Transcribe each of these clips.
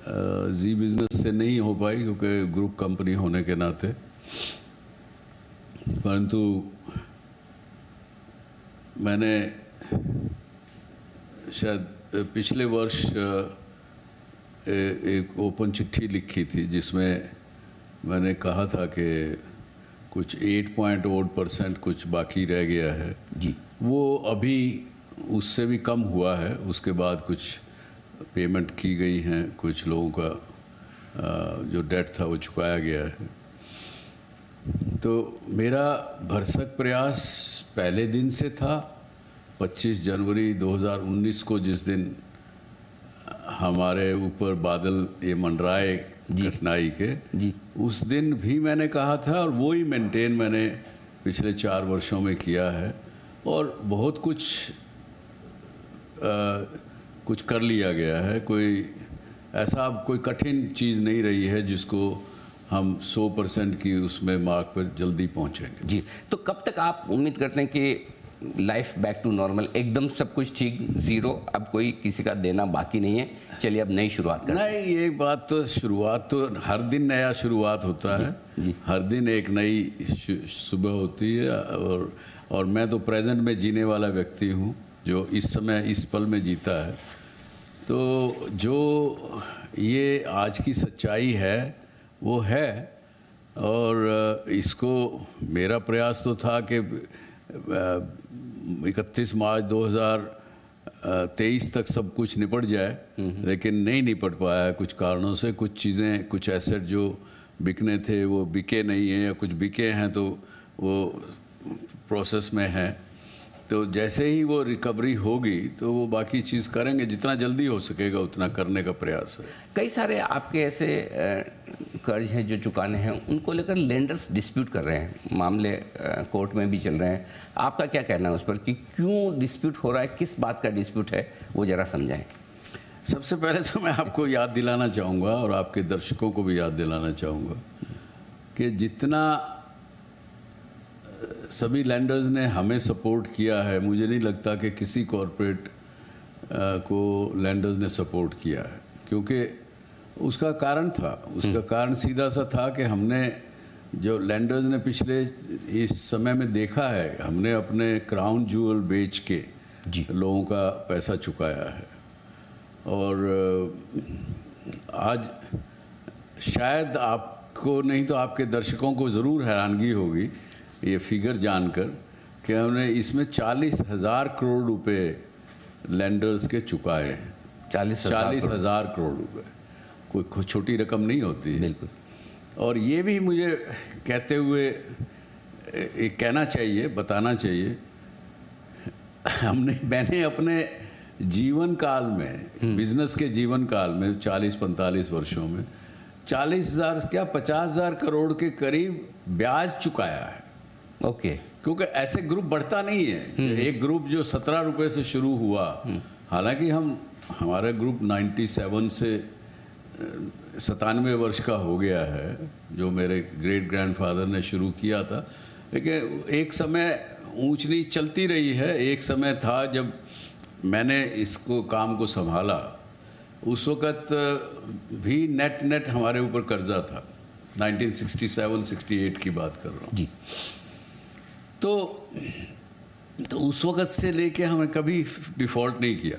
जी business से नहीं हो पाई क्योंकि ग्रुप कंपनी होने के नाते, परंतु मैंने शायद पिछले वर्ष एक ओपन चिट्ठी लिखी थी जिसमें मैंने कहा था कि कुछ 8% कुछ बाकी रह गया है जी। वो अभी उससे भी कम हुआ है। उसके बाद कुछ पेमेंट की गई हैं, कुछ लोगों का जो डेट था वो चुकाया गया है। तो मेरा भरसक प्रयास पहले दिन से था। 25 जनवरी 2019 को जिस दिन हमारे ऊपर बादल ये मंडराए कठिनाई के जी, उस दिन भी मैंने कहा था और वो ही मेंटेन मैंने पिछले 4 वर्षों में किया है और बहुत कुछ कर लिया गया है। कोई कठिन चीज़ नहीं रही है जिसको हम 100% की उसमें मार्क पर जल्दी पहुंचेंगे। जी। तो कब तक आप उम्मीद करते हैं कि लाइफ बैक टू नॉर्मल, एकदम सब कुछ ठीक, ज़ीरो, अब कोई किसी का देना बाकी नहीं है, चलिए अब नई शुरुआत करते हैं? नहीं, एक बात तो शुरुआत तो हर दिन नया शुरुआत होता है जी। हर दिन एक नई सुबह होती है और मैं तो प्रेजेंट में जीने वाला व्यक्ति हूँ जो इस समय इस पल में जीता है। तो जो ये आज की सच्चाई है वो है और इसको मेरा प्रयास तो था कि 31 मार्च 2023 तक सब कुछ निपट जाए, लेकिन नहीं निपट पाया कुछ कारणों से। कुछ चीज़ें, कुछ एसेट जो बिकने थे वो बिके नहीं हैं या कुछ बिके हैं तो वो प्रोसेस में हैं। तो जैसे ही वो रिकवरी होगी तो वो बाकी चीज़ करेंगे, जितना जल्दी हो सकेगा उतना करने का प्रयास है। कई सारे आपके ऐसे कर्ज हैं जो चुकाने हैं, उनको लेकर लेंडर्स डिस्प्यूट कर रहे हैं, मामले कोर्ट में भी चल रहे हैं। आपका क्या कहना है उस पर कि क्यों डिस्प्यूट हो रहा है, किस बात का डिस्प्यूट है, वो ज़रा समझाएं। सबसे पहले तो मैं आपको याद दिलाना चाहूँगा और आपके दर्शकों को भी याद दिलाना चाहूँगा कि जितना सभी लैंडर्स ने हमें सपोर्ट किया है, मुझे नहीं लगता कि किसी कॉरपोरेट को लैंडर्स ने सपोर्ट किया है। क्योंकि उसका कारण था, उसका कारण सीधा सा था कि हमने जो लैंडर्स ने पिछले इस समय में देखा है, हमने अपने क्राउन ज्वेल बेच के लोगों का पैसा चुकाया है। और आज शायद आपको नहीं तो आपके दर्शकों को ज़रूर हैरानगी होगी ये फिगर जानकर कि हमने इसमें 40,000 करोड़ रुपए लैंडर्स के चुकाए हैं। 40,000 करोड़ रुपए कोई छोटी रकम नहीं होती है। बिल्कुल। और ये भी मुझे कहते हुए कहना चाहिए, बताना चाहिए, मैंने अपने जीवन काल में, बिजनेस के जीवन काल में 40-45 वर्षों में 40,000 क्या 50,000 करोड़ के करीब ब्याज चुकाया है। ओके। क्योंकि ऐसे ग्रुप बढ़ता नहीं है। एक ग्रुप जो 17 रुपये से शुरू हुआ, हालांकि हमारा ग्रुप 97 से 97 वर्ष का हो गया है, जो मेरे ग्रेट ग्रैंडफादर ने शुरू किया था, लेकिन एक समय ऊंच नीच चलती रही है। एक समय था जब मैंने इसको काम को संभाला, उस वक़्त भी नेट हमारे ऊपर कर्जा था। 1967-68 की बात कर रहा हूँ जी। तो उस वक़्त से लेके हमने कभी डिफ़ॉल्ट नहीं किया।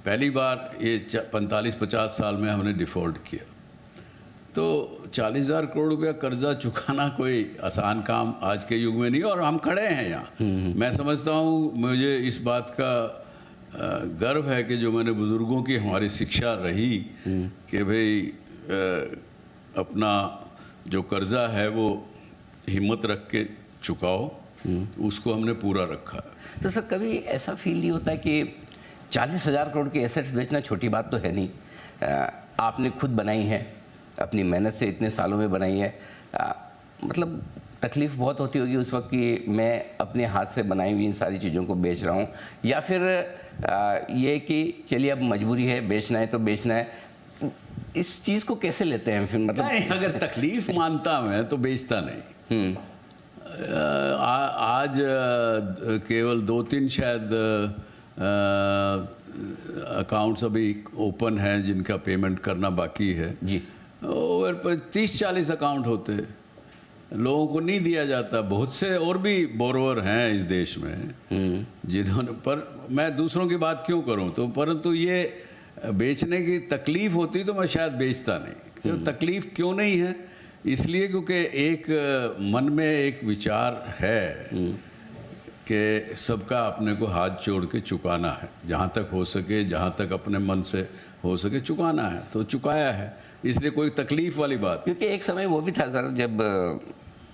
पहली बार ये 45-50 साल में हमने डिफ़ॉल्ट किया। तो 40,000 करोड़ रुपया कर्जा चुकाना कोई आसान काम आज के युग में नहीं, और हम खड़े हैं यहाँ। मैं समझता हूँ, मुझे इस बात का गर्व है कि जो मैंने बुज़ुर्गों की हमारी शिक्षा रही कि भाई अपना जो कर्जा है वो हिम्मत रख के चुकाओ, उसको हमने पूरा रखा। तो सर कभी ऐसा फील नहीं होता कि 40,000 करोड़ के एसेट्स बेचना छोटी बात तो है नहीं, आपने खुद बनाई है, अपनी मेहनत से इतने सालों में बनाई है, मतलब तकलीफ़ बहुत होती होगी उस वक्त कि मैं अपने हाथ से बनाई हुई इन सारी चीज़ों को बेच रहा हूँ, या फिर ये कि चलिए अब मजबूरी है, बेचना है तो बेचना है। इस चीज़ को कैसे लेते हैं फिर? मतलब नहीं, अगर तकलीफ़ मानता मैं तो बेचता नहीं। आज केवल 2-3 शायद अकाउंट्स अभी ओपन हैं जिनका पेमेंट करना बाकी है। जी। ओवर 30-40 अकाउंट होते हैं, लोगों को नहीं दिया जाता। बहुत से और भी बोरोवर हैं इस देश में जिन्होंने, पर मैं दूसरों की बात क्यों करूं, तो परंतु ये बेचने की तकलीफ़ होती तो मैं शायद बेचता नहीं। क्यों तकलीफ़ क्यों नहीं है? इसलिए क्योंकि एक मन में एक विचार है कि सबका अपने को हाथ जोड़ के चुकाना है, जहाँ तक हो सके, जहाँ तक अपने मन से हो सके चुकाना है, तो चुकाया है, इसलिए कोई तकलीफ़ वाली बात। क्योंकि एक समय वो भी था सर जब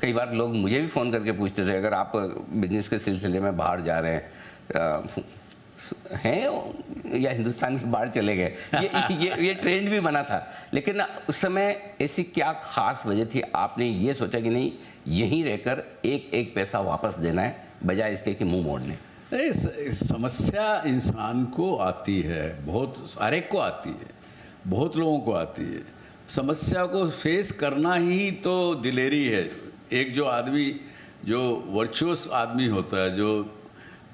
कई बार लोग मुझे भी फ़ोन करके पूछते थे, अगर आप बिजनेस के सिलसिले में बाहर जा रहे हैं या हिंदुस्तान के बाहर चले गए, ये ट्रेंड भी बना था। लेकिन उस समय ऐसी क्या खास वजह थी आपने ये सोचा कि नहीं, यहीं रहकर एक एक पैसा वापस देना है बजाय इसके कि मुंह मोड़ लें? समस्या इंसान को आती है, बहुत सारे को आती है, बहुत लोगों को आती है। समस्या को फेस करना ही तो दिलेरी है। एक जो आदमी, जो वर्चुअस आदमी होता है, जो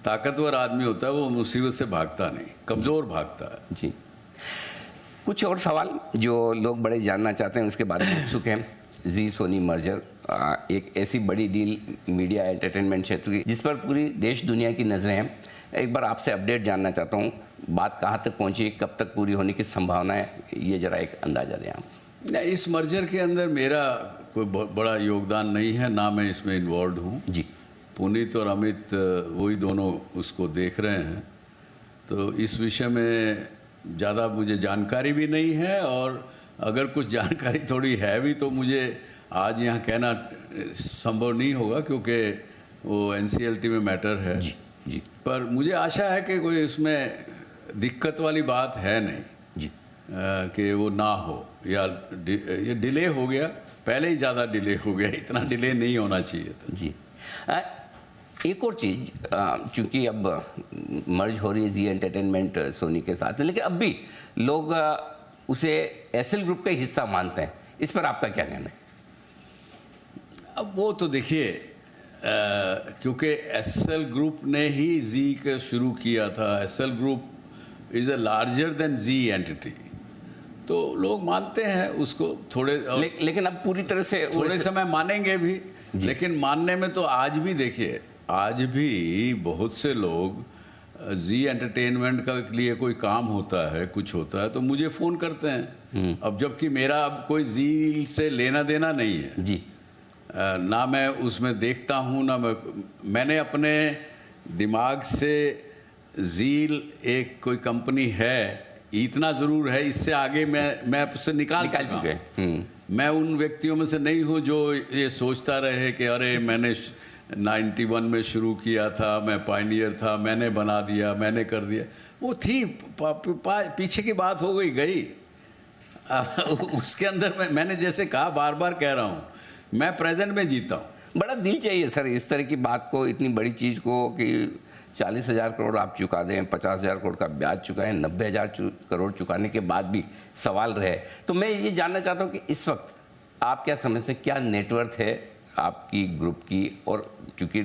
ताकतवर आदमी होता है, वो मुसीबत से भागता नहीं, कमज़ोर भागता है। जी। कुछ और सवाल जो लोग बड़े जानना चाहते हैं उसके बारे में उत्सुक हैं। जी सोनी मर्जर एक ऐसी बड़ी डील मीडिया एंटरटेनमेंट क्षेत्र की जिस पर पूरी देश दुनिया की नज़रें हैं। एक बार आपसे अपडेट जानना चाहता हूँ, बात कहाँ तक पहुँची, कब तक पूरी होने की संभावना है, ये जरा एक अंदाज़ा दें आप। नहीं, इस मर्जर के अंदर मेरा कोई बहुत बड़ा योगदान नहीं है, ना मैं इसमें इन्वॉल्व हूँ। जी। पुनीत और अमित वही दोनों उसको देख रहे हैं, तो इस विषय में ज़्यादा मुझे जानकारी भी नहीं है, और अगर कुछ जानकारी थोड़ी है भी तो मुझे आज यहाँ कहना संभव नहीं होगा, क्योंकि वो NCLT में मैटर है। जी। जी। पर मुझे आशा है कि कोई उसमें दिक्कत वाली बात है नहीं। जी। कि वो ना हो, या ये डिले हो गया, पहले ही ज़्यादा डिले हो गया, इतना डिले नहीं होना चाहिए था। जी। एक और चीज़, चूँकि अब मर्ज हो रही है जी एंटरटेनमेंट सोनी के साथ में, लेकिन अब भी लोग उसे एसएल ग्रुप का हिस्सा मानते हैं, इस पर आपका क्या कहना है? अब वो तो देखिए, क्योंकि एसएल ग्रुप ने ही जी का शुरू किया था, SL group is a larger than G entity, तो लोग मानते हैं उसको थोड़े, लेकिन अब पूरी तरह से थोड़े समय मानेंगे भी। लेकिन मानने में तो आज भी देखिए, आज भी बहुत से लोग जी एंटरटेनमेंट का लिए कोई काम होता है, कुछ होता है, तो मुझे फ़ोन करते हैं। अब जबकि मेरा अब कोई जी से लेना देना नहीं है जी। ना मैं उसमें देखता हूँ, ना मैंने अपने दिमाग से जील एक कोई कंपनी है, इतना ज़रूर है, इससे आगे मैं उससे निकाल चुके हैं। मैं उन व्यक्तियों में से नहीं हूँ जो ये सोचता रहे कि अरे मैंने 91 में शुरू किया था, मैं पायनियर था, मैंने बना दिया, मैंने कर दिया। वो थी पीछे की बात, हो गई। उसके अंदर मैंने जैसे कहा, बार बार कह रहा हूँ, मैं प्रेजेंट में जीता हूँ। बड़ा दिल चाहिए सर इस तरह की बात को, इतनी बड़ी चीज़ को, कि 40,000 करोड़ आप चुका दें, 50,000 करोड़ का ब्याज चुकाएं, 90,000 करोड़ चुकाने के बाद भी सवाल रहे। तो मैं ये जानना चाहता हूँ कि इस वक्त आप क्या समझते हैं, क्या नेटवर्थ है आपकी ग्रुप की? और चूँकि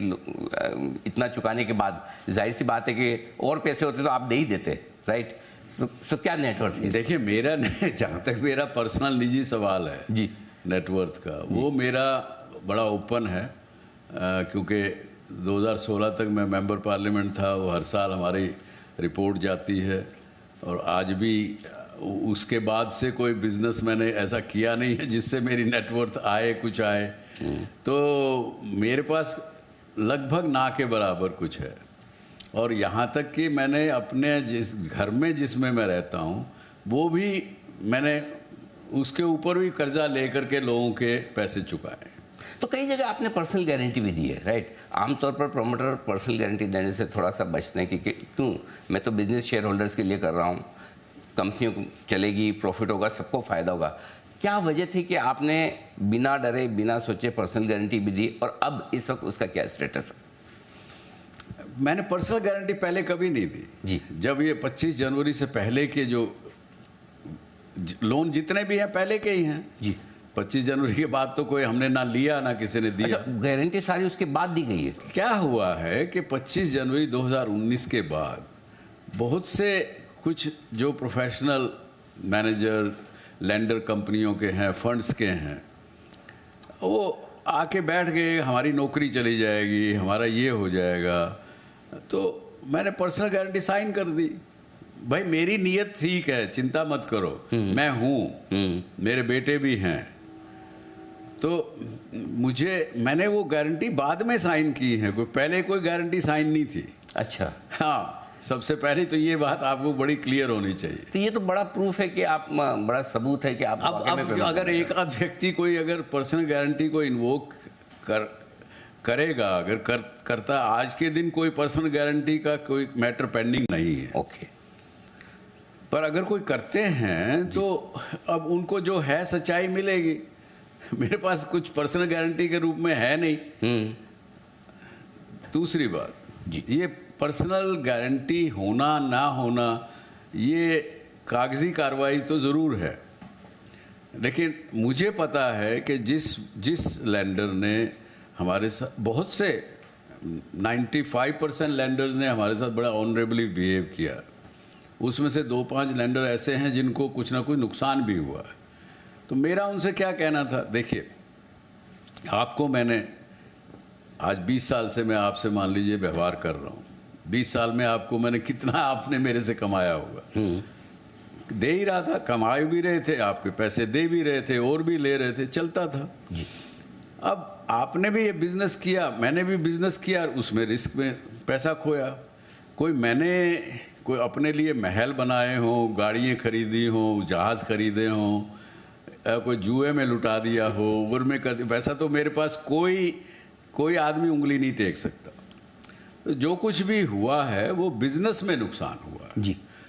इतना चुकाने के बाद जाहिर सी बात है कि और पैसे होते तो आप दे ही देते, राइट? तो क्या नेटवर्थ है? देखिए, मेरा जहाँ तक मेरा पर्सनल निजी सवाल है जी, नेटवर्थ का, वो मेरा बड़ा ओपन है, क्योंकि 2016 तक मैं मेंबर पार्लियामेंट था। वो हर साल हमारी रिपोर्ट जाती है, और आज भी उसके बाद से कोई बिजनेस मैंने ऐसा किया नहीं है जिससे मेरी नेटवर्थ आए, कुछ आए। तो मेरे पास लगभग ना के बराबर कुछ है। और यहाँ तक कि मैंने अपने जिस घर में जिसमें मैं रहता हूँ, वो भी मैंने उसके ऊपर भी कर्जा लेकर के लोगों के पैसे चुकाए। तो कई जगह आपने पर्सनल गारंटी भी दी है, राइट? आमतौर पर प्रोमोटर पर्सनल गारंटी देने से थोड़ा सा बचते हैं कि क्यों, मैं तो बिजनेस शेयर होल्डर्स के लिए कर रहा हूँ, कंपनी चलेगी, प्रॉफिट होगा, सबको फ़ायदा होगा। क्या वजह थी कि आपने बिना डरे, बिना सोचे पर्सनल गारंटी भी दी, और अब इस वक्त उसका क्या स्टेटस है? मैंने पर्सनल गारंटी पहले कभी नहीं दी जी। जब ये 25 जनवरी से पहले के जो लोन जितने भी हैं पहले के ही हैं जी। 25 जनवरी के बाद तो कोई हमने ना लिया ना किसी ने दिया। अच्छा, गारंटी सारी उसके बाद दी गई है? क्या हुआ है कि 25 जनवरी 2019 के बाद बहुत से कुछ जो प्रोफेशनल मैनेजर लेंडर कंपनियों के हैं, फंड्स के हैं, वो आके बैठ गए हमारी नौकरी चली जाएगी, हमारा ये हो जाएगा। तो मैंने पर्सनल गारंटी साइन कर दी। भाई मेरी नीयत ठीक है, चिंता मत करो, मैं हूँ, मेरे बेटे भी हैं। तो मैंने वो गारंटी बाद में साइन की है, पहले कोई गारंटी साइन नहीं थी। अच्छा। हाँ, सबसे पहले तो ये बात आपको बड़ी क्लियर होनी चाहिए। तो ये तो बड़ा प्रूफ है कि आप, बड़ा सबूत है कि आप अब अगर एक आध व्यक्ति कोई अगर पर्सनल गारंटी को इन्वोक करेगा, अगर करता, आज के दिन कोई पर्सनल गारंटी का कोई मैटर पेंडिंग नहीं है। ओके। पर अगर कोई करते हैं तो अब उनको जो है सच्चाई मिलेगी। मेरे पास कुछ पर्सनल गारंटी के रूप में है नहीं। दूसरी बात जी, ये पर्सनल गारंटी होना ना होना, ये कागजी कार्रवाई तो ज़रूर है, लेकिन मुझे पता है कि जिस लैंडर ने हमारे साथ, बहुत से 95% लैंडर्स ने हमारे साथ बड़ा ऑनरेबली बिहेव किया। उसमें से 2-5 लैंडर ऐसे हैं जिनको कुछ ना कुछ नुकसान भी हुआ है। तो मेरा उनसे क्या कहना था, देखिए आपको मैंने आज 20 साल से मैं आपसे मान लीजिए व्यवहार कर रहा हूँ। 20 साल में आपको मैंने कितना आपने मेरे से कमाया होगा? दे ही रहा था, कमाए भी रहे थे, आपके पैसे दे भी रहे थे और भी ले रहे थे, चलता था जी। अब आपने भी ये बिज़नेस किया, मैंने भी बिज़नेस किया, उसमें रिस्क में पैसा खोया। कोई अपने लिए महल बनाए हों, गाड़ियाँ खरीदी हों, जहाज़ खरीदे हों, कोई जुए में लुटा दिया हो, उम्र में कर दिया, वैसा तो मेरे पास कोई आदमी उंगली नहीं टेक सकता। तो जो कुछ भी हुआ है वो बिजनेस में नुकसान हुआ जी।